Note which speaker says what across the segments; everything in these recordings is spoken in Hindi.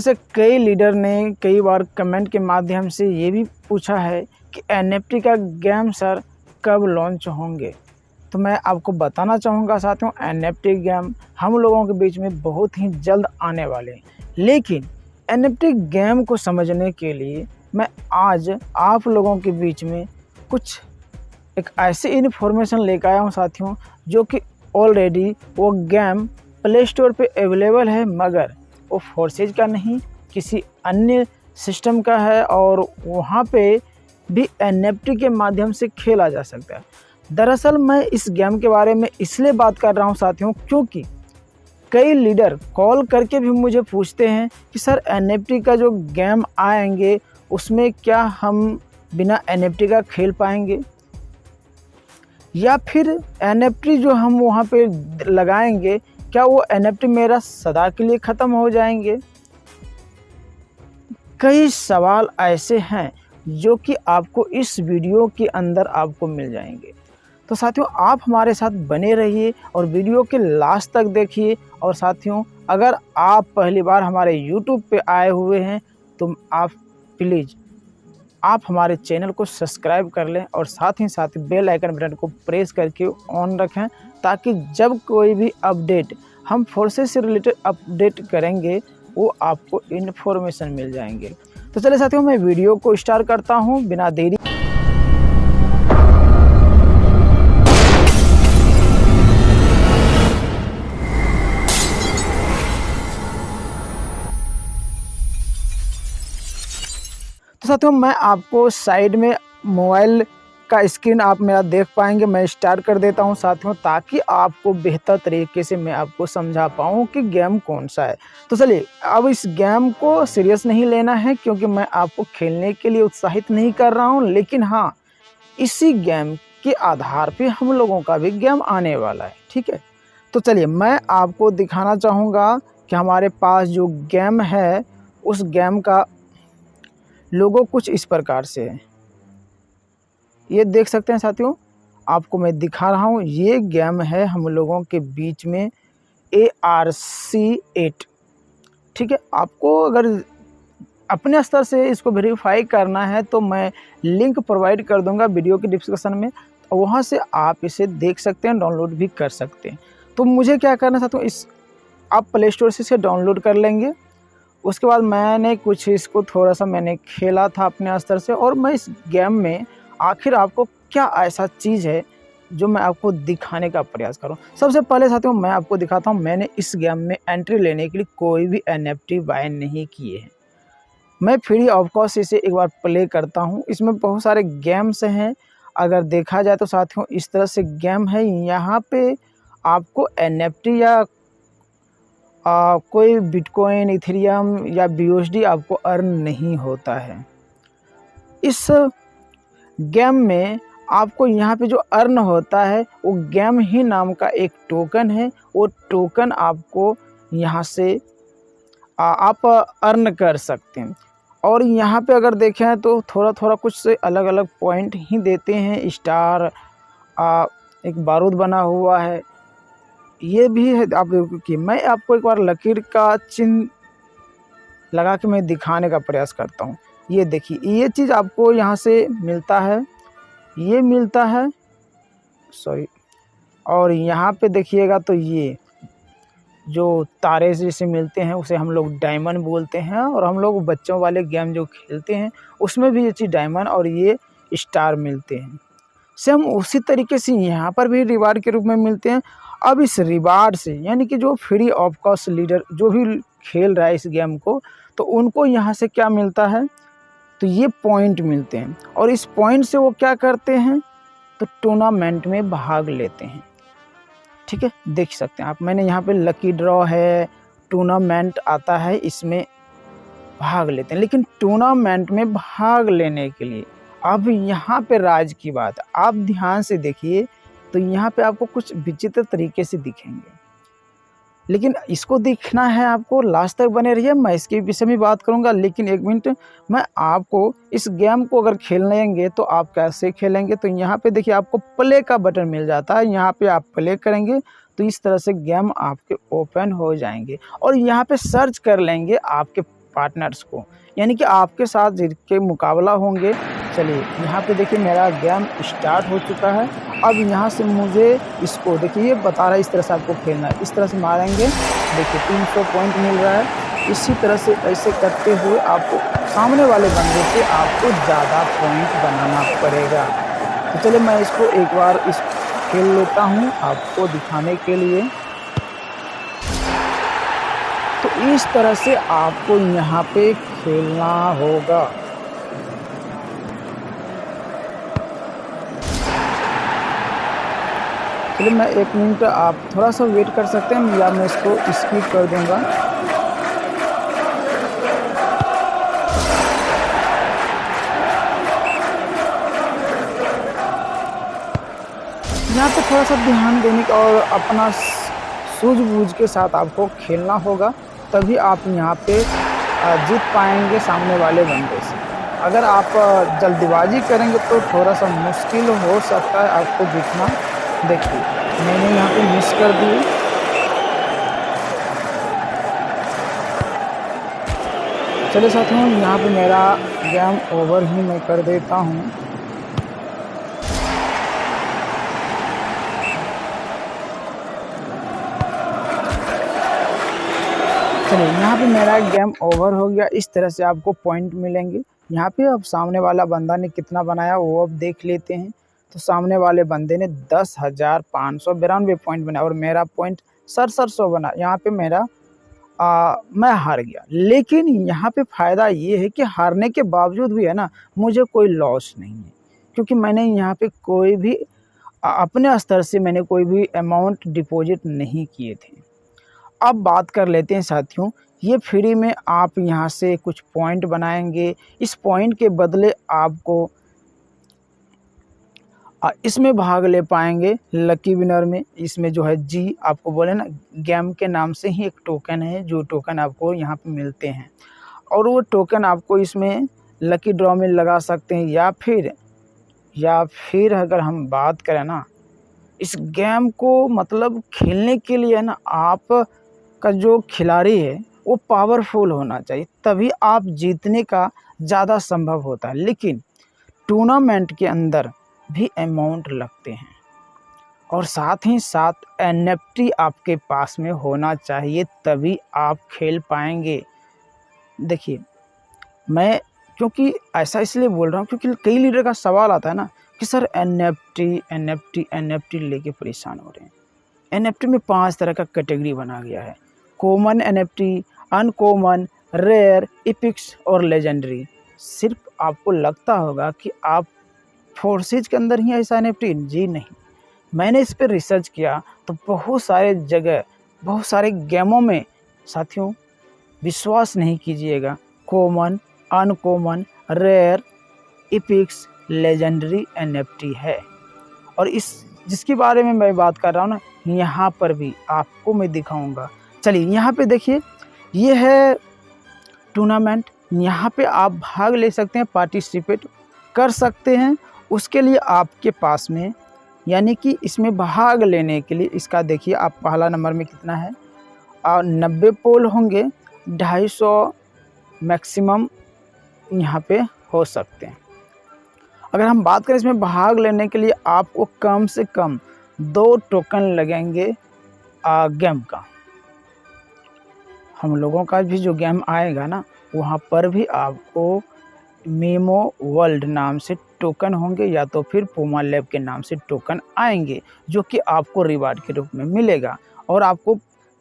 Speaker 1: से कई लीडर ने कई बार कमेंट के माध्यम से ये भी पूछा है कि एनएफटी का गेम सर कब लॉन्च होंगे। तो मैं आपको बताना चाहूँगा साथियों, एनएफटी गेम हम लोगों के बीच में बहुत ही जल्द आने वाले हैं। लेकिन एनएफटी गेम को समझने के लिए मैं आज आप लोगों के बीच में कुछ एक ऐसी इन्फॉर्मेशन लेकर आया हूँ साथियों, जो कि ऑलरेडी वो गेम प्ले स्टोर पे अवेलेबल है, मगर वो फोर्सेज का नहीं किसी अन्य सिस्टम का है और वहाँ पे भी एनएफटी के माध्यम से खेला जा सकता है। दरअसल मैं इस गेम के बारे में इसलिए बात कर रहा हूँ साथियों, क्योंकि कई लीडर कॉल करके भी मुझे पूछते हैं कि सर एनएफटी का जो गेम आएंगे उसमें क्या हम बिना एनएफटी का खेल पाएंगे, या फिर एनएफटी जो हम वहाँ पे लगाएंगे क्या वो एनएफटी मेरा सदा के लिए ख़त्म हो जाएंगे। कई सवाल ऐसे हैं जो कि आपको इस वीडियो के अंदर आपको मिल जाएंगे। तो साथियों आप हमारे साथ बने रहिए और वीडियो के लास्ट तक देखिए। और साथियों अगर आप पहली बार हमारे YouTube पे आए हुए हैं तो आप प्लीज़ आप हमारे चैनल को सब्सक्राइब कर लें और साथ ही साथ बेल आइकन बटन को प्रेस करके ऑन रखें, ताकि जब कोई भी अपडेट हम फोर्सेस से रिलेटेड अपडेट करेंगे वो आपको इन्फॉर्मेशन मिल जाएंगे। तो चलिए साथियों मैं वीडियो को स्टार्ट करता हूं बिना देरी। तो साथियों मैं आपको साइड में मोबाइल का स्क्रीन आप मेरा देख पाएंगे। मैं स्टार्ट कर देता हूं साथियों, ताकि आपको बेहतर तरीके से मैं आपको समझा पाऊं कि गेम कौन सा है। तो चलिए अब इस गेम को सीरियस नहीं लेना है, क्योंकि मैं आपको खेलने के लिए उत्साहित नहीं कर रहा हूं, लेकिन हाँ इसी गेम के आधार पे हम लोगों का भी गेम आने वाला है, ठीक है। तो चलिए मैं आपको दिखाना चाहूँगा कि हमारे पास जो गेम है उस गेम का लोगो कुछ इस प्रकार से है। ये देख सकते हैं साथियों, आपको मैं दिखा रहा हूँ। ये गेम है हम लोगों के बीच में ARC8, ठीक है। आपको अगर अपने स्तर से इसको वेरीफाई करना है तो मैं लिंक प्रोवाइड कर दूंगा वीडियो के डिस्क्रिप्शन में, वहाँ से आप इसे देख सकते हैं, डाउनलोड भी कर सकते हैं। तो मुझे क्या करना है साथियों, इस आप प्ले स्टोर से इसे डाउनलोड कर लेंगे। उसके बाद मैंने कुछ इसको थोड़ा सा मैंने खेला था अपने स्तर से, और मैं इस गेम में आखिर आपको क्या ऐसा चीज़ है जो मैं आपको दिखाने का प्रयास करूं। सबसे पहले साथियों मैं आपको दिखाता हूं, मैंने इस गेम में एंट्री लेने के लिए कोई भी एनएफटी बाय नहीं किए हैं। मैं फ्री ऑफ कॉस्ट इसे एक बार प्ले करता हूं। इसमें बहुत सारे गेम्स हैं, अगर देखा जाए तो साथियों इस तरह से गेम है। यहाँ पे आपको एनएफटी या कोई बिटकॉइन, इथेरियम या BUSD आपको अर्न नहीं होता है। इस गेम में आपको यहाँ पे जो अर्न होता है वो गेम ही नाम का एक टोकन है। वो टोकन आपको यहाँ से आप अर्न कर सकते हैं। और यहाँ पे अगर देखें तो थोड़ा थोड़ा कुछ से अलग अलग पॉइंट ही देते हैं। स्टार, एक बारूद बना हुआ है, ये भी है। आप देखो कि मैं आपको एक बार लकीर का चिन्ह लगा के मैं दिखाने का प्रयास करता हूँ। ये देखिए, ये चीज़ आपको यहाँ से मिलता है, ये मिलता है, सॉरी। और यहाँ पे देखिएगा तो ये जो तारे जैसे मिलते हैं उसे हम लोग डायमंड बोलते हैं, और हम लोग बच्चों वाले गेम जो खेलते हैं उसमें भी ये चीज़ डायमंड और ये स्टार मिलते हैं। सेम उसी तरीके से यहाँ पर भी रिवार्ड के रूप में मिलते हैं। अब इस रिवार्ड से यानी कि जो फ्री ऑफ कॉस्ट लीडर जो भी खेल रहा है इस गेम को, तो उनको यहाँ से क्या मिलता है, तो ये पॉइंट मिलते हैं। और इस पॉइंट से वो क्या करते हैं, तो टूर्नामेंट में भाग लेते हैं, ठीक है। देख सकते हैं आप, मैंने यहाँ पे लकी ड्रॉ है, टूर्नामेंट आता है, इसमें भाग लेते हैं। लेकिन टूर्नामेंट में भाग लेने के लिए अब यहाँ पे राज की बात, आप ध्यान से देखिए तो यहाँ पे आपको कुछ विचित्र तरीके से दिखेंगे, लेकिन इसको दिखना है आपको, लास्ट तक बने रहिए। मैं इसके विषय में बात करूँगा, लेकिन एक मिनट, मैं आपको इस गेम को अगर खेलेंगे तो आप कैसे खेलेंगे, तो यहाँ पे देखिए आपको प्ले का बटन मिल जाता है। यहाँ पे आप प्ले करेंगे तो इस तरह से गेम आपके ओपन हो जाएंगे, और यहाँ पे सर्च कर लेंगे आपके पार्टनर्स को, यानी कि आपके साथ जिनके मुकाबला होंगे। चलिए यहाँ पे देखिए मेरा गेम स्टार्ट हो चुका है। अब यहाँ से मुझे इसको देखिए ये बता रहा है इस तरह से आपको खेलना है, इस तरह से मारेंगे। देखिए 300 पॉइंट मिल रहा है। इसी तरह से ऐसे करते हुए आपको सामने वाले बंदे से आपको ज़्यादा पॉइंट बनाना पड़ेगा। तो चलिए मैं इसको एक बार इस खेल लेता हूँ आपको दिखाने के लिए। तो इस तरह से आपको यहाँ पे खेलना होगा। चलिए मैं 1 मिनट आप थोड़ा सा वेट कर सकते हैं या मैं इसको स्किप कर दूंगा। यहाँ पे थोड़ा सा ध्यान देने का और अपना सूझबूझ के साथ आपको खेलना होगा, तभी आप यहाँ पे जीत पाएंगे सामने वाले बंदे से। अगर आप जल्दबाजी करेंगे तो थोड़ा सा मुश्किल हो सकता है आपको जीतना। देखिए मैंने यहाँ पे मिस कर दी। चलिए साथियों यहाँ पे मेरा गेम ओवर ही मैं कर देता हूँ। चलिए यहाँ पे मेरा गेम ओवर हो गया। इस तरह से आपको पॉइंट मिलेंगे। यहाँ पे अब सामने वाला बंदा ने कितना बनाया वो अब देख लेते हैं। तो सामने वाले बंदे ने 10,592 पॉइंट बनाया और मेरा पॉइंट 6700 बना। यहाँ पे मेरा मैं हार गया। लेकिन यहाँ पे फ़ायदा ये है कि हारने के बावजूद भी है ना, मुझे कोई लॉस नहीं है, क्योंकि मैंने यहाँ पे कोई भी अपने स्तर से मैंने कोई भी अमाउंट डिपॉजिट नहीं किए थे। अब बात कर लेते हैं साथियों, ये फ्री में आप यहाँ से कुछ पॉइंट बनाएंगे। इस पॉइंट के बदले आपको इसमें भाग ले पाएंगे लकी विनर में। इसमें जो है जी आपको बोले ना, गेम के नाम से ही एक टोकन है, जो टोकन आपको यहाँ पे मिलते हैं और वो टोकन आपको इसमें लकी ड्रॉ में लगा सकते हैं। या फिर अगर हम बात करें ना, इस गेम को मतलब खेलने के लिए ना आप का जो खिलाड़ी है वो पावरफुल होना चाहिए, तभी आप जीतने का ज़्यादा संभव होता है। लेकिन टूर्नामेंट के अंदर भी अमाउंट लगते हैं और साथ ही साथ NFT आपके पास में होना चाहिए, तभी आप खेल पाएंगे। देखिए मैं क्योंकि ऐसा इसलिए बोल रहा हूँ क्योंकि कई लीडर का सवाल आता है ना कि सर NFT लेके परेशान हो रहे हैं। NFT में 5 तरह का कैटेगरी बना गया है: common NFT, uncommon, rare, epics और लेजेंडरी। सिर्फ आपको लगता होगा कि आप फोर्सेज के अंदर ही ऐसा NFT, जी नहीं। मैंने इस पर रिसर्च किया तो बहुत सारे जगह बहुत सारे गेमों में साथियों विश्वास नहीं कीजिएगा, common, uncommon, rare, epics, legendary NFT है। और इस जिसके बारे में मैं बात कर रहा हूँ ना, यहाँ पर भी आपको मैं दिखाऊंगा। चलिए यहाँ पे देखिए, ये है टूर्नामेंट। यहाँ पे आप भाग ले सकते हैं, पार्टिसिपेट कर सकते हैं। उसके लिए आपके पास में यानी कि इसमें भाग लेने के लिए इसका देखिए, आप पहला नंबर में कितना है, 90 पोल होंगे, 250 मैक्सिमम यहाँ पे हो सकते हैं। अगर हम बात करें इसमें भाग लेने के लिए आपको कम से कम 2 टोकन लगेंगे गेम का। हम लोगों का भी जो गेम आएगा ना, वहाँ पर भी आपको मेमो वर्ल्ड नाम से टोकन होंगे या तो फिर पुमा लैब के नाम से टोकन आएंगे, जो कि आपको रिवार्ड के रूप में मिलेगा। और आपको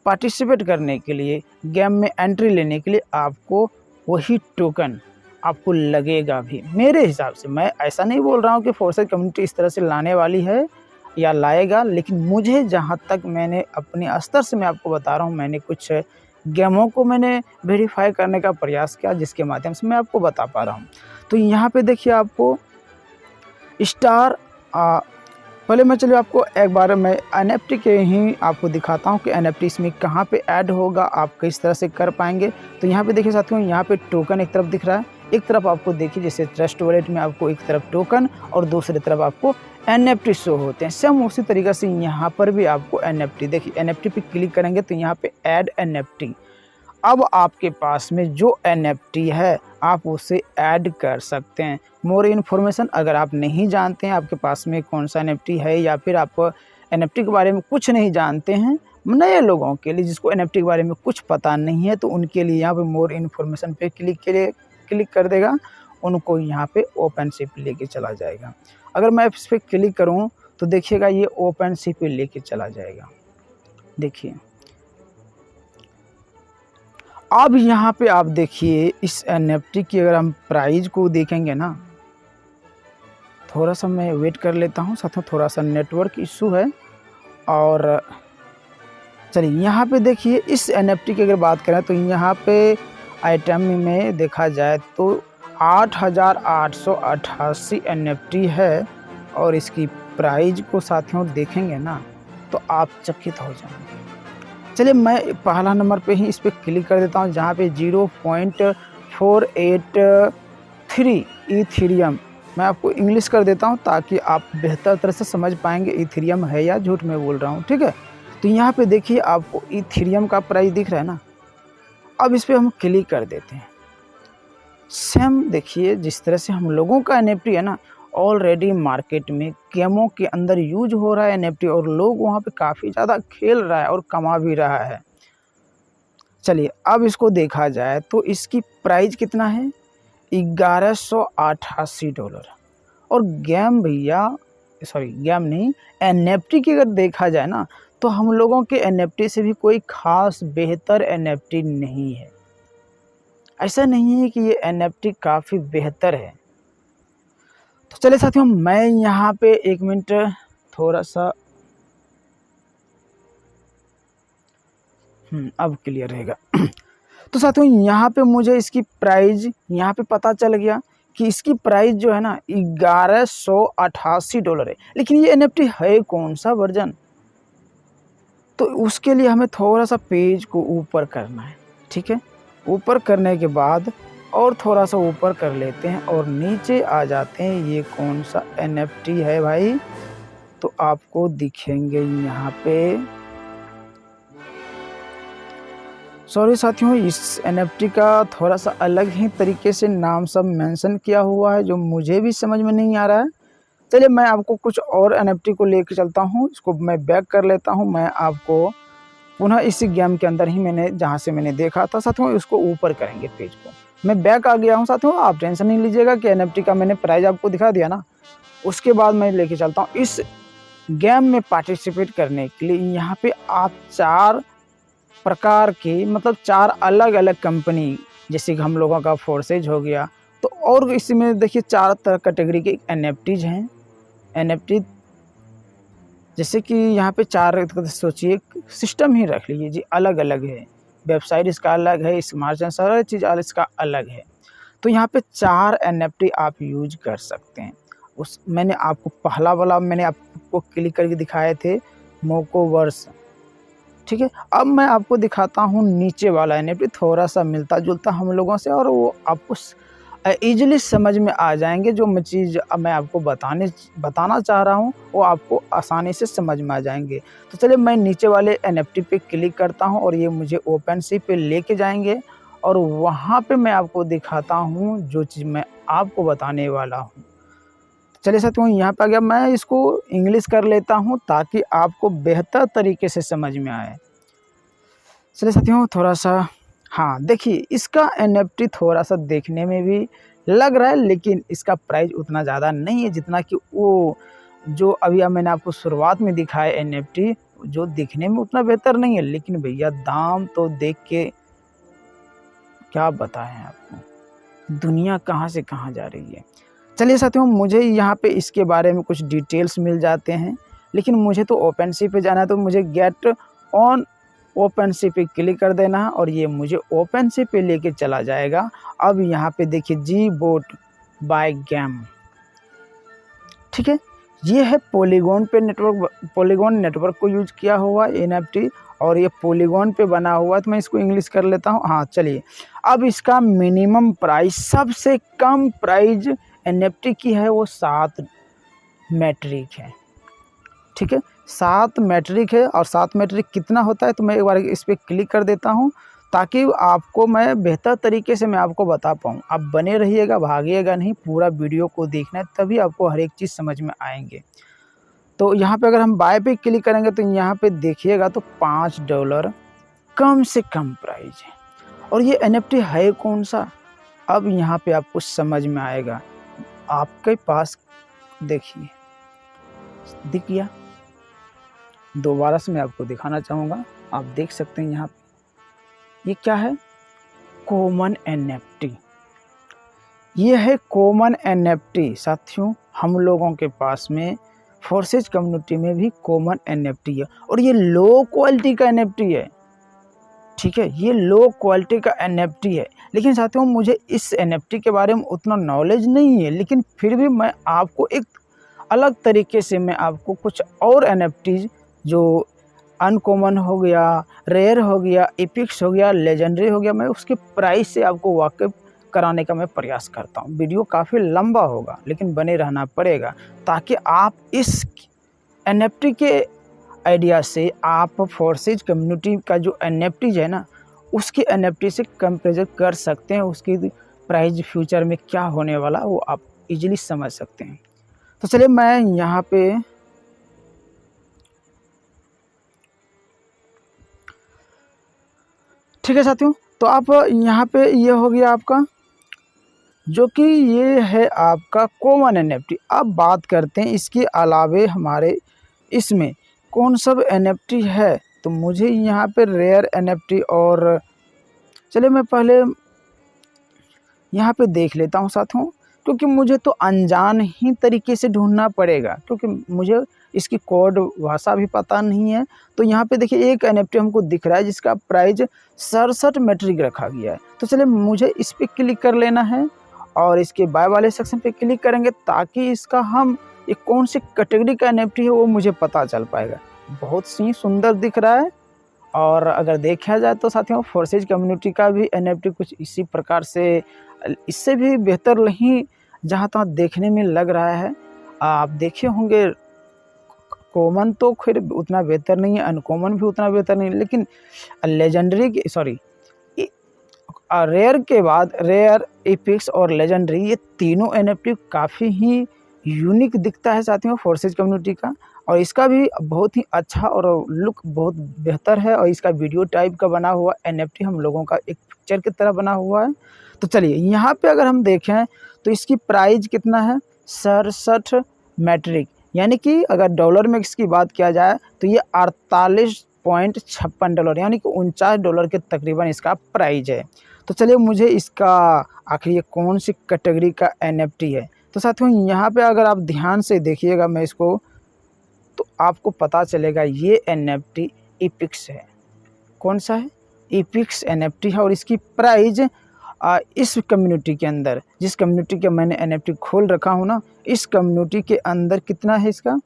Speaker 1: पार्टिसिपेट करने के लिए, गेम में एंट्री लेने के लिए आपको वही टोकन आपको लगेगा भी। मेरे हिसाब से, मैं ऐसा नहीं बोल रहा हूँ कि फोर्सेज कम्युनिटी इस तरह से लाने वाली है या लाएगा, लेकिन मुझे जहाँ तक मैंने अपने स्तर से मैं आपको बता रहा हूँ, मैंने कुछ गेमों को मैंने वेरीफाई करने का प्रयास किया, जिसके माध्यम से मैं आपको बता पा रहा हूँ। तो यहाँ पे देखिए आपको स्टार पहले मैं चलिए आपको एक बार मैं NFT के ही आपको दिखाता हूँ कि NFT इसमें कहाँ पे ऐड होगा, आप किस तरह से कर पाएंगे। तो यहाँ पे देखिए साथियों, यहाँ पे टोकन एक तरफ दिख रहा है, एक तरफ आपको देखिए जैसे ट्रस्ट वॉलेट में आपको एक तरफ टोकन और दूसरी तरफ आपको NFT शो होते हैं। सेम उसी तरीके से यहाँ पर भी आपको NFT, देखिए NFT पे क्लिक करेंगे तो यहाँ पे ऐड NFT अब आपके पास में जो NFT है आप उसे ऐड कर सकते हैं। मोर इन्फॉर्मेशन अगर आप नहीं जानते हैं आपके पास में कौन सा NFT है, या फिर आप NFT के बारे में कुछ नहीं जानते हैं, नए लोगों के लिए जिसको NFT के बारे में कुछ पता नहीं है, तो उनके लिए यहाँ पे मोर इन्फॉर्मेशन पे क्लिक कर देगा, उनको यहाँ पे ओपनसी पे लेके चला जाएगा। अगर मैं इस पर क्लिक करूँ तो देखिएगा ये ओपनसी पे लेके चला जाएगा। देखिए अब यहाँ पे आप देखिए इस NFT की अगर हम प्राइस को देखेंगे ना, थोड़ा सा मैं वेट कर लेता हूँ, साथ में थोड़ा सा नेटवर्क इशू है। और चलिए यहाँ पे देखिए इस NFT की अगर बात करें तो यहाँ पे आइटम में देखा जाए तो 8,888 NFT है, और इसकी प्राइस को साथियों देखेंगे ना तो आप चकित हो जाएंगे। चलिए मैं पहला नंबर पे ही इस पर क्लिक कर देता हूँ, जहाँ पे 0.483 ईथेरियम, मैं आपको इंग्लिश कर देता हूँ ताकि आप बेहतर तरह से समझ पाएंगे ईथेरियम है या झूठ में बोल रहा हूँ, ठीक है। तो यहाँ पे देखिए आपको ईथेरियम का प्राइस दिख रहा है ना। अब इस पर हम क्लिक कर देते हैं। सेम देखिए जिस तरह से हम लोगों का NFT है ना, ऑलरेडी मार्केट में गेमों के अंदर यूज हो रहा है NFT, और लोग वहाँ पे काफ़ी ज़्यादा खेल रहा है और कमा भी रहा है। चलिए अब इसको देखा जाए तो इसकी प्राइस कितना है, $1188। और गेम भैया, सॉरी गेम नहीं, NFT की अगर देखा जाए ना तो हम लोगों के NFT से भी कोई ख़ास बेहतर NFT नहीं है। ऐसा नहीं है कि ये NFT काफ़ी बेहतर है। तो चलिए साथियों मैं यहाँ पे 1 मिनट थोड़ा सा अब क्लियर रहेगा। तो साथियों यहाँ पे मुझे इसकी प्राइस यहाँ पे पता चल गया कि इसकी प्राइस जो है ना $1188 है। लेकिन ये NFT है कौन सा वर्जन, तो उसके लिए हमें थोड़ा सा पेज को ऊपर करना है, ठीक है। ऊपर करने के बाद और थोड़ा सा ऊपर कर लेते हैं और नीचे आ जाते हैं। ये कौन सा NFT है भाई, तो आपको दिखेंगे यहाँ पे। सॉरी साथियों, इस NFT का थोड़ा सा अलग ही तरीके से नाम सब मेंशन किया हुआ है जो मुझे भी समझ में नहीं आ रहा है। चलिए मैं आपको कुछ और NFT को लेकर चलता हूँ, इसको मैं बैक कर लेता हूँ। मैं आपको पुनः इसी गेम के अंदर ही मैंने जहाँ से मैंने देखा था साथियों, उसको ऊपर करेंगे पेज को। मैं बैक आ गया हूँ साथियों, आप टेंशन नहीं लीजिएगा कि NFT का मैंने प्राइस आपको दिखा दिया ना। उसके बाद मैं लेके चलता हूँ इस गेम में पार्टिसिपेट करने के लिए। यहाँ पे आप 4 प्रकार के, मतलब 4 अलग अलग कंपनी, जैसे कि हम लोगों का फोर्सेज हो गया, तो और इसमें देखिए 4 तरह कैटेगरी के NFTs हैं। NFT जैसे कि यहाँ पे 4 सोचिए सिस्टम ही रख लीजिए जी, अलग अलग है, वेबसाइट इसका अलग है, स्मार्ट चेन सारा चीज़ इसका अलग है। तो यहाँ पे 4 NFT आप यूज कर सकते हैं। उस मैंने आपको पहला वाला मैंने आपको क्लिक करके दिखाए थे, मोकोवर्स, ठीक है। अब मैं आपको दिखाता हूँ नीचे वाला NFT, थोड़ा सा मिलता जुलता हम लोगों से, और वो आपको ईजिली समझ में आ जाएंगे। जो मैं चीज़ अब मैं आपको बताना चाह रहा हूँ वो आपको आसानी से समझ में आ जाएंगे। तो चलिए मैं नीचे वाले NFT पे क्लिक करता हूँ और ये मुझे ओपनसी पे लेके जाएंगे, और वहाँ पे मैं आपको दिखाता हूँ जो चीज़ मैं आपको बताने वाला हूँ। चलिए साथियों यहाँ पे आ गया, मैं इसको इंग्लिश कर लेता हूँ ताकि आपको बेहतर तरीके से समझ में आए। चलिए साथियों थोड़ा सा, हाँ देखिए इसका NFT थोड़ा सा देखने में भी लग रहा है, लेकिन इसका प्राइस उतना ज़्यादा नहीं है जितना कि वो जो अभी मैंने आपको शुरुआत में दिखाया NFT, जो दिखने में उतना बेहतर नहीं है। लेकिन भैया दाम तो देख के क्या बताएं आपको, दुनिया कहाँ से कहाँ जा रही है। चलिए साथियों मुझे यहाँ पे इसके बारे में कुछ डिटेल्स मिल जाते हैं, लेकिन मुझे तो ओपनसी पे जाना है, तो मुझे गेट ऑन ओपनसी पे क्लिक कर देना है और ये मुझे ओपनसी पे लेके चला जाएगा। अब यहाँ पे देखिए GBot बाय गेम, ठीक है। ये है पॉलीगॉन नेटवर्क को यूज किया हुआ NFT, और ये पॉलीगॉन पे बना हुआ है। तो मैं इसको इंग्लिश कर लेता हूँ। हाँ चलिए, अब इसका मिनिमम प्राइस, सबसे कम प्राइस NFT की है वो 7 मैट्रिक है, ठीक है। 7 मैट्रिक है, और 7 मैट्रिक कितना होता है तो मैं एक बार इस पर क्लिक कर देता हूँ। ताकि आपको मैं बेहतर तरीके से मैं आपको बता पाऊँ। आप बने रहिएगा, भागिएगा नहीं, पूरा वीडियो को देखना है, तभी आपको हर एक चीज़ समझ में आएंगे। तो यहाँ पे अगर हम बाय पे क्लिक करेंगे तो यहाँ पे देखिएगा तो $5 कम से कम प्राइस है। और ये NFT है कौन सा, अब यहाँ पे आपको समझ में आएगा। आपके पास देखिए, दिख गया, दोबारा से मैं आपको दिखाना चाहूँगा। आप देख सकते हैं यहाँ पे ये क्या है, कॉमन NFT। ये है कॉमन NFT साथियों। हम लोगों के पास में फोर्सेज कम्युनिटी में भी कॉमन NFT है और ये लो क्वालिटी का NFT है। ठीक है, ये लो क्वालिटी का NFT है। लेकिन साथियों मुझे इस NFT के बारे में उतना नॉलेज नहीं है, लेकिन फिर भी मैं आपको एक अलग तरीके से मैं आपको कुछ और NFTs जो अनकॉमन हो गया, रेयर हो गया, एपिक्स हो गया, लेजेंडरी हो गया, मैं उसके प्राइस से आपको वाकिफ कराने का मैं प्रयास करता हूँ। वीडियो काफ़ी लंबा होगा लेकिन बने रहना पड़ेगा ताकि आप इस NFT के आइडिया से आप फोर्सेज कम्युनिटी का जो NFTs है ना, उसके NFT से कंपेरिजन कर सकते हैं। उसकी प्राइस फ्यूचर में क्या होने वाला वो आप इजीली समझ सकते हैं। तो चलिए मैं यहाँ पे ठीक है साथियों, तो आप यहाँ पे ये हो गया आपका, जो कि ये है आपका कॉमन NFT। अब बात करते हैं इसके अलावे हमारे इसमें कौन सब NFT है। तो मुझे यहाँ पे रेयर NFT और चलिए मैं पहले यहाँ पे देख लेता हूँ साथियों, क्योंकि मुझे तो अनजान ही तरीके से ढूंढना पड़ेगा, क्योंकि मुझे इसकी कोड भाषा भी पता नहीं है। तो यहाँ पे देखिए एक NFT हमको दिख रहा है जिसका प्राइस 67 मैट्रिक रखा गया है। तो चलिए मुझे इस पर क्लिक कर लेना है और इसके बाय वाले सेक्शन पे क्लिक करेंगे ताकि इसका हम ये कौन सी कैटेगरी का NFT है वो मुझे पता चल पाएगा। बहुत सी सुंदर दिख रहा है। और अगर देखा जाए तो साथियों फोर्सेज कम्युनिटी का भी NFT कुछ इसी प्रकार से, इससे भी बेहतर नहीं जहाँ तक देखने में लग रहा है। आप देखे होंगे कॉमन तो फिर उतना बेहतर नहीं है, अनकॉमन भी उतना बेहतर नहीं, लेकिन लेजेंडरी के रेयर के बाद रेयर, एपिक्स और लेजेंडरी ये तीनों NFT काफ़ी ही यूनिक दिखता है साथियों फोर्सेज कम्युनिटी का। और इसका भी बहुत ही अच्छा और लुक बहुत बेहतर है और इसका वीडियो टाइप का बना हुआ NFT हम लोगों का एक पिक्चर की तरह बना हुआ है। तो चलिए यहाँ पे अगर हम देखें तो इसकी प्राइस कितना है, 67 मैट्रिक, यानी कि अगर डॉलर में इसकी बात किया जाए तो ये $48.56 यानी कि $49 के तकरीबन इसका प्राइस है। तो चलिए मुझे इसका आखिर ये कौन सी कैटेगरी का NFT है। तो साथियों यहाँ पे अगर आप ध्यान से देखिएगा मैं इसको, तो आपको पता चलेगा ये NFT एपिक्स है। कौन सा है, एपिक्स NFT है। और इसकी प्राइस इस कम्युनिटी के अंदर, जिस कम्युनिटी के मैंने NFT खोल रखा हूँ ना, इस कम्युनिटी के अंदर कितना है इसका,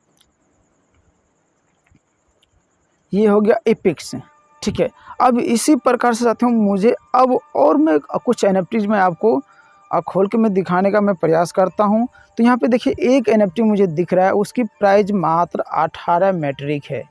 Speaker 1: ये हो गया एपिक्स। ठीक है, अब इसी प्रकार से साथियों मुझे अब और मैं कुछ NFTs में आपको खोल के मैं दिखाने का मैं प्रयास करता हूं। तो यहाँ पे देखिए एक NFT मुझे दिख रहा है, उसकी प्राइस मात्र 18 मैट्रिक है।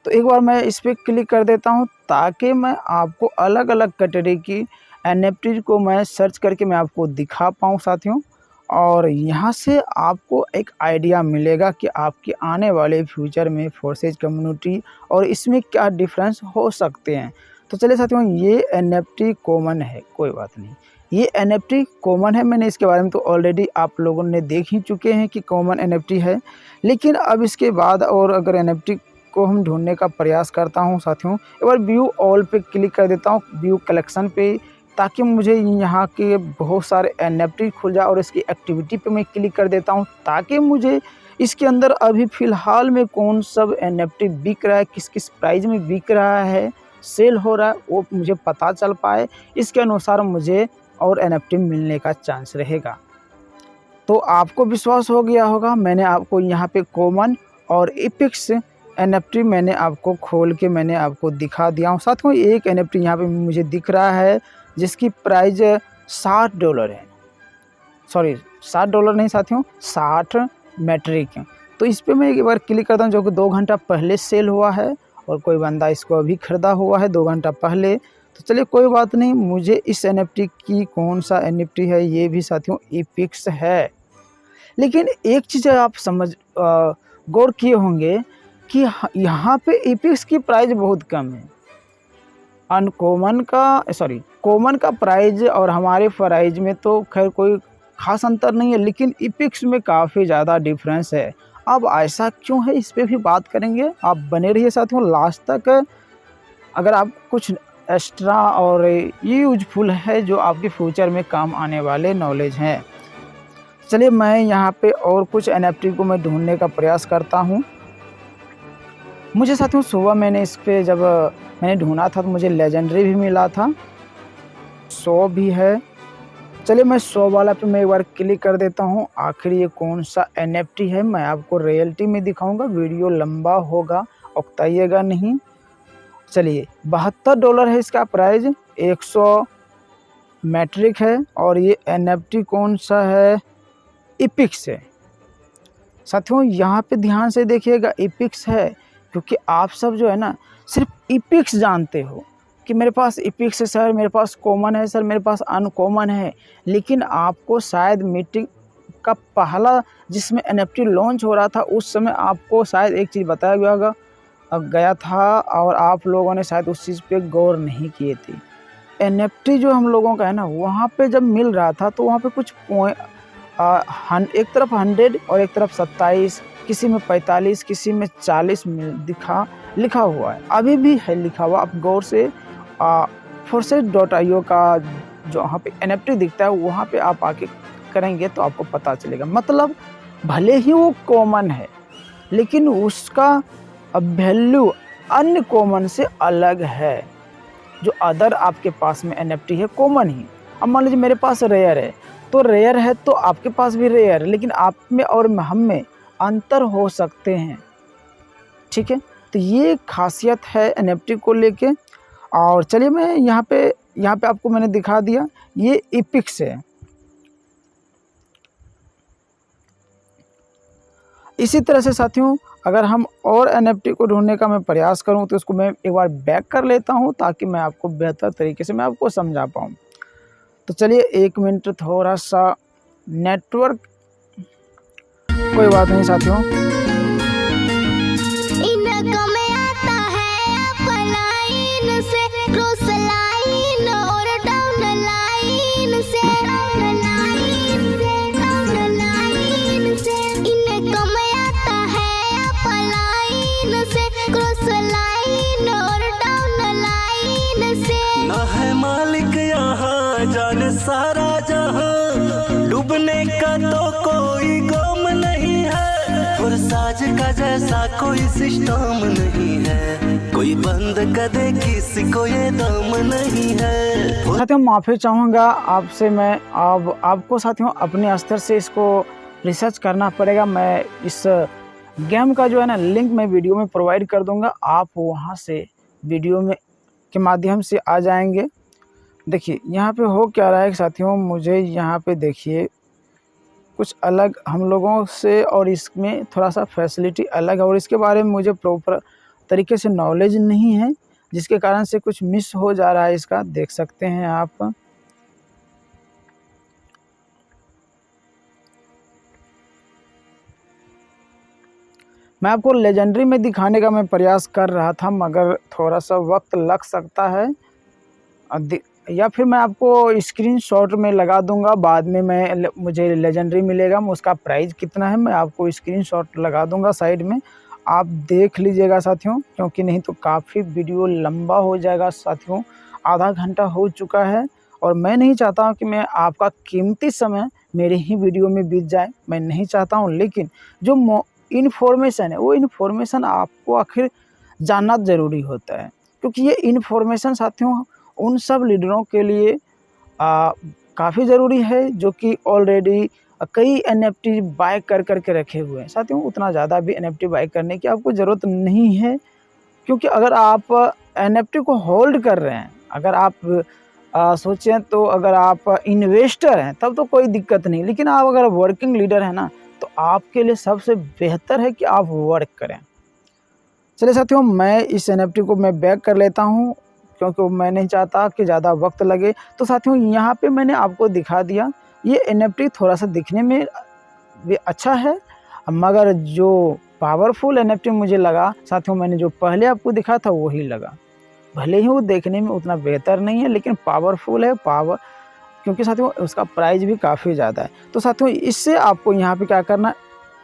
Speaker 1: तो एक बार मैं इस पर क्लिक कर देता हूं ताकि मैं आपको अलग अलग कैटेगरी की NFT को मैं सर्च करके मैं आपको दिखा पाऊँ साथियों। और यहाँ से आपको एक आइडिया मिलेगा कि आपके आने वाले फ्यूचर में फोर्सेज कम्युनिटी और इसमें क्या डिफरेंस हो सकते हैं। तो चलिए साथियों ये NFT कॉमन है, कोई बात नहीं, ये NFT कॉमन है। मैंने इसके बारे में तो ऑलरेडी आप लोगों ने देख ही चुके हैं कि कॉमन NFT है। लेकिन अब इसके बाद और अगर NFT को हम ढूंढने का प्रयास करता हूं साथियों, एक बार व्यू ऑल पे क्लिक कर देता हूं, व्यू कलेक्शन पे, ताकि मुझे यहाँ के बहुत सारे NFT खुल जाए। और इसकी एक्टिविटी पे मैं क्लिक कर देता हूँ ताकि मुझे इसके अंदर अभी फ़िलहाल में कौन सब NFT बिक रहा है, किस किस प्राइस में बिक रहा है, सेल हो रहा है, वो मुझे पता चल पाए। इसके अनुसार मुझे और NFT मिलने का चांस रहेगा। तो आपको विश्वास हो गया होगा, मैंने आपको यहाँ पे कॉमन और एपिक्स NFT मैंने आपको खोल के मैंने आपको दिखा दिया हूँ। साथियों एक NFT यहाँ पे मुझे दिख रहा है जिसकी प्राइस $60 है, सॉरी $60 नहीं साथियों, 60 मैट्रिक है। तो इस पर मैं एक बार क्लिक करता हूँ, जो कि 2 घंटा पहले सेल हुआ है और कोई बंदा इसको अभी ख़रीदा हुआ है 2 घंटा पहले। तो तो चलिए कोई बात नहीं, मुझे इस एनएफटी की कौन सा एनएफटी है ये भी साथियों इपिक्स है। लेकिन एक चीज़ आप गौर किए होंगे कि यहाँ पे इपिक्स की प्राइस बहुत कम है। कॉमन का प्राइस और हमारे प्राइस में तो खैर कोई ख़ास अंतर नहीं है, लेकिन इपिक्स में काफ़ी ज़्यादा डिफरेंस है। अब ऐसा क्यों है इस पे भी बात करेंगे, आप बने रहिए साथियों लास्ट तक। अगर आप कुछ एक्स्ट्रा और यूजफुल है जो आपके फ्यूचर में काम आने वाले नॉलेज हैं। चलिए मैं यहाँ पे और कुछ एनएफटी को मैं ढूंढने का प्रयास करता हूँ। मुझे साथियों सुबह मैंने इस पे जब मैंने ढूंढा था तो मुझे लेजेंडरी भी मिला था, 100 भी है। चलिए मैं 100 वाला पे मैं एक बार क्लिक कर देता हूँ। आखिर ये कौन सा एनएफटी है मैं आपको रियलिटी में दिखाऊंगा, वीडियो लंबा होगा, उकताइएगा नहीं। चलिए $72 है इसका प्राइस, 100 मैट्रिक है और ये एनएफटी कौन सा है, इपिक्स है। साथियों यहाँ पे ध्यान से देखिएगा, इपिक्स है, क्योंकि आप सब जो है ना सिर्फ इपिक्स जानते हो कि मेरे पास इपिक्स है सर, मेरे पास कॉमन है सर, मेरे पास अनकॉमन है। लेकिन आपको शायद मीटिंग का पहला जिसमें एनएफटी लॉन्च हो रहा था उस समय आपको शायद एक चीज़ बताया गया था और आप लोगों ने शायद उस चीज़ पे गौर नहीं किए थे। एनएफटी जो हम लोगों का है ना वहाँ पे जब मिल रहा था तो वहाँ पे कुछ एक तरफ 100 और एक तरफ 27, किसी में 45, किसी में 40 लिखा हुआ है, अभी भी है लिखा हुआ। आप गौर से forces.io का जो वहाँ पे एनएफटी दिखता है वहाँ पे आप आके करेंगे तो आपको पता चलेगा। मतलब भले ही वो कॉमन है लेकिन उसका वैल्यू अन्य कॉमन से अलग है। जो अदर आपके पास में एनएफटी है कॉमन ही। अब मान लीजिए मेरे पास रेयर है तो रेयर है तो आपके पास भी रेयर है, लेकिन आप में और हम में अंतर हो सकते हैं, ठीक है। तो ये खासियत है एनएफटी को लेके। और चलिए मैं यहाँ पे आपको मैंने दिखा दिया, ये इपिक्स है। इसी तरह से साथियों अगर हम और एनएफटी को ढूंढने का मैं प्रयास करूं तो इसको मैं एक बार बैक कर लेता हूं ताकि मैं आपको बेहतर तरीके से मैं आपको समझा पाऊं। तो चलिए 1 मिनट थोड़ा सा नेटवर्क, कोई बात नहीं साथियों।
Speaker 2: इनको में आता है अप लाइन से, क्रॉस लाइन और डाउन लाइन से, डाउन लाइन से। इनको में आता है अप लाइन से, क्रॉस लाइन और डाउन लाइन से।
Speaker 3: ना है मालिक यहाँ जाने सारा जहाँ, डूबने का तो कोई गम नहीं है, और साज का जैसा कोई सिस्टम नहीं है, कोई बंद कर दे किसी को ये दम नहीं है।
Speaker 1: साथियों माफ़ी चाहूँगा आपसे, मैं अब आपको साथियों अपने स्तर से इसको रिसर्च करना पड़ेगा। मैं इस गेम का जो है ना लिंक मैं वीडियो में प्रोवाइड कर दूँगा, आप वहाँ से वीडियो में के माध्यम से आ जाएंगे। देखिए यहाँ पे हो क्या रहा है साथियों, मुझे यहाँ पे देखिए कुछ अलग हम लोगों से और इसमें थोड़ा सा फैसिलिटी अलग है और इसके बारे में मुझे प्रॉपर तरीके से नॉलेज नहीं है, जिसके कारण से कुछ मिस हो जा रहा है। इसका देख सकते हैं आप। मैं आपको लेजेंडरी में दिखाने का मैं प्रयास कर रहा था मगर थोड़ा सा वक्त लग सकता है, या फिर मैं आपको स्क्रीनशॉट में लगा दूंगा बाद में। मुझे लेजेंडरी मिलेगा, उसका प्राइस कितना है मैं आपको स्क्रीनशॉट लगा दूंगा साइड में, आप देख लीजिएगा साथियों, क्योंकि नहीं तो काफ़ी वीडियो लंबा हो जाएगा साथियों। आधा घंटा हो चुका है और मैं नहीं चाहता हूँ कि मैं आपका कीमती समय मेरे ही वीडियो में बीत जाए, मैं नहीं चाहता हूँ। लेकिन जो इन्फॉर्मेशन है वो इन्फॉर्मेशन आपको आखिर जानना ज़रूरी होता है, क्योंकि ये इन्फॉर्मेशन साथियों उन सब लीडरों के लिए काफ़ी ज़रूरी है जो कि ऑलरेडी कई एनएफटी बाय करके रखे हुए हैं। साथियों उतना ज़्यादा भी एनएफटी बाय करने की आपको ज़रूरत नहीं है, क्योंकि अगर आप एनएफटी को होल्ड कर रहे हैं, अगर आप सोचें तो अगर आप इन्वेस्टर हैं तब तो कोई दिक्कत नहीं, लेकिन आप अगर वर्किंग लीडर हैं ना तो आपके लिए सबसे बेहतर है कि आप वर्क करें। चलिए साथियों मैं इस एनएफटी को मैं बैक कर लेता हूँ, क्योंकि मैं नहीं चाहता कि ज़्यादा वक्त लगे। तो साथियों यहाँ पे मैंने आपको दिखा दिया, ये NFT थोड़ा सा दिखने में भी अच्छा है, मगर जो पावरफुल NFT मुझे लगा साथियों, मैंने जो पहले आपको दिखा था वही लगा। भले ही वो देखने में उतना बेहतर नहीं है, लेकिन पावरफुल है क्योंकि साथियों उसका प्राइस भी काफ़ी ज़्यादा है। तो साथियों इससे आपको यहाँ पे क्या करना,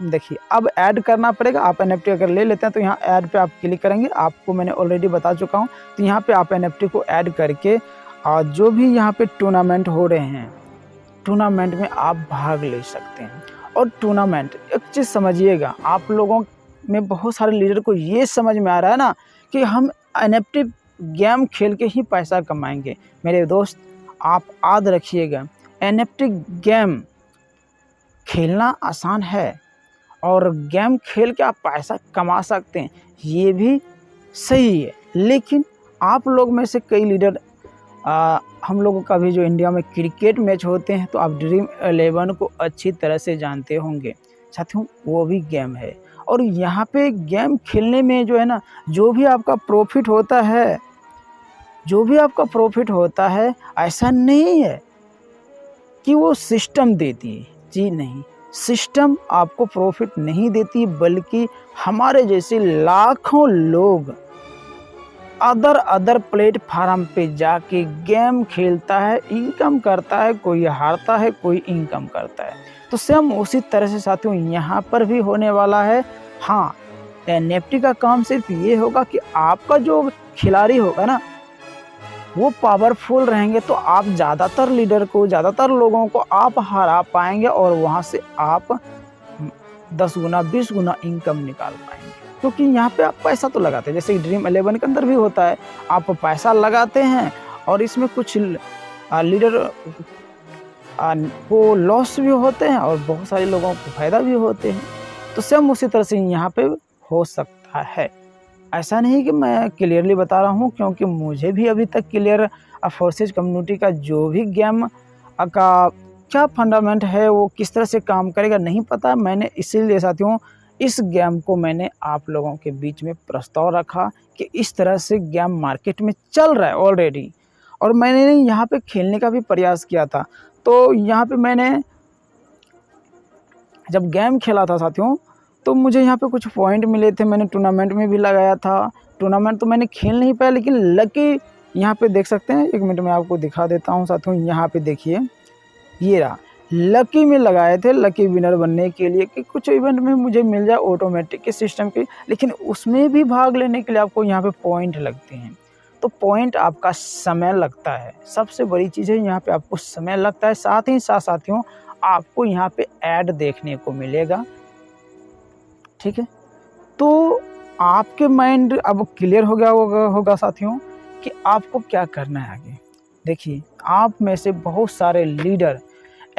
Speaker 1: देखिए अब ऐड करना पड़ेगा। आप NFT अगर ले लेते हैं तो यहाँ ऐड पे आप क्लिक करेंगे, आपको मैंने ऑलरेडी बता चुका हूँ। तो यहाँ पे आप NFT को ऐड करके और जो भी यहाँ पे टूर्नामेंट हो रहे हैं, टूर्नामेंट में आप भाग ले सकते हैं। और टूर्नामेंट, एक चीज़ समझिएगा, आप लोगों में बहुत सारे लीडर को ये समझ में आ रहा है ना कि हम NFT गेम खेल के ही पैसा कमाएंगे। मेरे दोस्त आप याद रखिएगा, NFT गेम खेलना आसान है और गेम खेल के आप पैसा कमा सकते हैं, ये भी सही है। लेकिन आप लोग में से कई लीडर, हम लोगों का भी जो इंडिया में क्रिकेट मैच होते हैं तो आप ड्रीम 11 को अच्छी तरह से जानते होंगे साथियों, वो भी गेम है। और यहाँ पे गेम खेलने में जो है ना, जो भी आपका प्रॉफिट होता है, ऐसा नहीं है कि वो सिस्टम देती है, जी नहीं, सिस्टम आपको प्रॉफिट नहीं देती, बल्कि हमारे जैसे लाखों लोग अदर प्लेटफार्म पे जाके गेम खेलता है, इनकम करता है, कोई हारता है, कोई इनकम करता है। तो सेम उसी तरह से साथियों यहाँ पर भी होने वाला है। हाँ, NFT का काम सिर्फ ये होगा कि आपका जो खिलाड़ी होगा ना, वो पावरफुल रहेंगे तो आप ज़्यादातर लीडर को, ज़्यादातर लोगों को आप हरा पाएंगे और वहाँ से आप 10 गुना 20 गुना इनकम निकाल पाएंगे। क्योंकि यहाँ पे आप पैसा तो लगाते हैं, जैसे ड्रीम 11 के अंदर भी होता है, आप पैसा लगाते हैं और इसमें कुछ लीडर को लॉस भी होते हैं और बहुत सारे लोगों को फ़ायदा भी होते हैं। तो सेम उसी तरह से यहाँ पे हो सकता है। ऐसा नहीं कि मैं क्लियरली बता रहा हूँ, क्योंकि मुझे भी अभी तक क्लियर फोर्सेज कम्युनिटी का जो भी गेम का क्या फंडामेंट है, वो किस तरह से काम करेगा नहीं पता। मैंने इसीलिए साथियों इस गेम को मैंने आप लोगों के बीच में प्रस्ताव रखा कि इस तरह से गेम मार्केट में चल रहा है ऑलरेडी, और मैंने यहाँ पे खेलने का भी प्रयास किया था। तो यहाँ पे मैंने जब गेम खेला था साथियों, तो मुझे यहाँ पे कुछ पॉइंट मिले थे, मैंने टूर्नामेंट में भी लगाया था। टूर्नामेंट तो मैंने खेल नहीं पाया, लेकिन लकी यहाँ पे देख सकते हैं, 1 मिनट में आपको दिखा देता हूँ साथियों। यहाँ पे देखिए, ये रहा, लकी में लगाए थे, लकी विनर बनने के लिए कि कुछ इवेंट में मुझे मिल जाए ऑटोमेटिक के सिस्टम के, लेकिन उसमें भी भाग लेने के लिए आपको यहाँ पे पॉइंट लगते हैं। तो पॉइंट आपका समय लगता है, सबसे बड़ी चीज़ है यहाँ पे आपको समय लगता है। साथ ही साथ साथियों आपको यहाँ पे ऐड देखने को मिलेगा, ठीक है। तो आपके माइंड अब क्लियर हो गया होगा साथियों कि आपको क्या करना है आगे। देखिए, आप में से बहुत सारे लीडर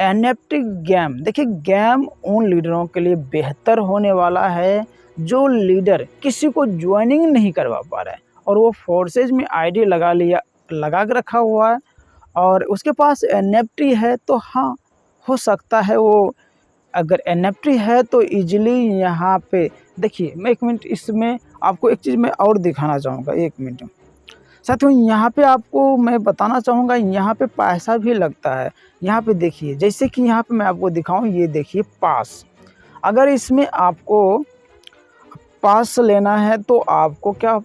Speaker 1: NFT गेम, देखिए गेम उन लीडरों के लिए बेहतर होने वाला है जो लीडर किसी को ज्वाइनिंग नहीं करवा पा रहा है और वो फोर्सेज में आईडी लगा के रखा हुआ है और उसके पास NFT है। तो हाँ, हो सकता है वो, अगर NFT है तो इजीली यहाँ पे देखिए, मैं 1 मिनट इसमें आपको एक चीज़ मैं और दिखाना चाहूँगा, 1 मिनट साथियों। यहाँ पे आपको मैं बताना चाहूँगा, यहाँ पे पैसा भी लगता है। यहाँ पे देखिए, जैसे कि यहाँ पे मैं आपको दिखाऊँ, ये देखिए पास, अगर इसमें आपको पास लेना है तो आपको क्या,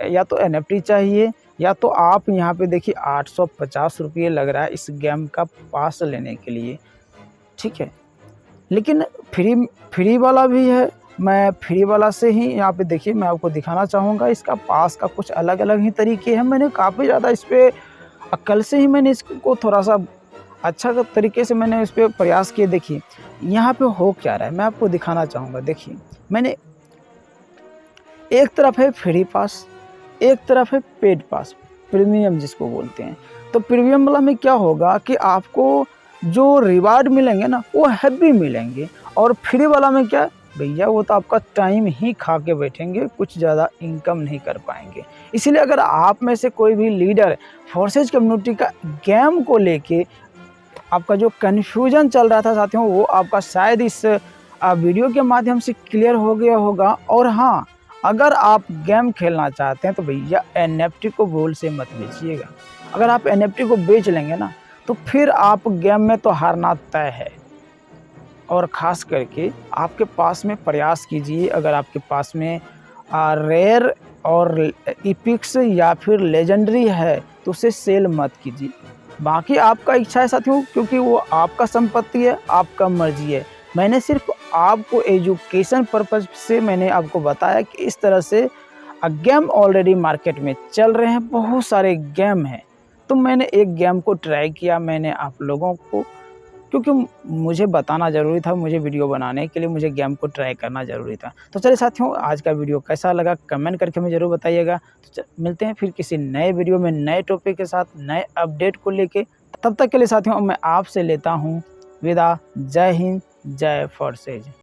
Speaker 1: या तो NFT चाहिए, या तो आप यहाँ पे देखिए 850 रुपये लग रहा है इस गेम का पास लेने के लिए, ठीक है। लेकिन फ्री वाला भी है, मैं फ्री वाला से ही यहाँ पे देखिए मैं आपको दिखाना चाहूँगा। इसका पास का कुछ अलग अलग ही तरीके हैं। मैंने काफ़ी ज़्यादा इस पर कल से ही मैंने इसको थोड़ा सा अच्छा तरीके से मैंने इस पर प्रयास किए। देखिए यहाँ पे हो क्या रहा है, मैं आपको दिखाना चाहूँगा। देखिए, मैंने एक तरफ है फ्री पास, एक तरफ है पेड पास, प्रीमियम जिसको बोलते हैं। तो प्रीमियम वाला में क्या होगा कि आपको जो रिवार्ड मिलेंगे ना वो हैवी मिलेंगे, और फ्री वाला में क्या भैया, वो तो आपका टाइम ही खा के बैठेंगे, कुछ ज़्यादा इनकम नहीं कर पाएंगे। इसीलिए अगर आप में से कोई भी लीडर फोर्सेज कम्युनिटी का गेम को लेके आपका जो कन्फ्यूजन चल रहा था साथियों, वो आपका शायद इस वीडियो के माध्यम से क्लियर हो गया होगा। और हाँ, अगर आप गेम खेलना चाहते हैं तो भैया NFT को भूल से मत बेचिएगा। अगर आप NFT को बेच लेंगे ना तो फिर आप गेम में तो हारना तय है। और ख़ास करके आपके पास में प्रयास कीजिए, अगर आपके पास में रेयर और इपिक्स या फिर लेजेंडरी है तो उसे सेल मत कीजिए। बाकी आपका इच्छा है साथियों, क्योंकि वो आपका संपत्ति है, आपका मर्जी है। मैंने सिर्फ आपको एजुकेशन पर्पज़ से मैंने आपको बताया कि इस तरह से गेम ऑलरेडी मार्केट में चल रहे हैं, बहुत सारे गेम हैं। तो मैंने एक गेम को ट्राई किया, मैंने आप लोगों को, क्योंकि मुझे बताना ज़रूरी था, मुझे वीडियो बनाने के लिए मुझे गेम को ट्राई करना ज़रूरी था। तो चलिए साथियों, आज का वीडियो कैसा लगा कमेंट करके हमें ज़रूर बताइएगा। तो मिलते हैं फिर किसी नए वीडियो में नए टॉपिक के साथ, नए अपडेट को लेके। तब तक के लिए साथियों मैं आपसे लेता हूँ विदा। जय हिंद, जय फॉरसेज।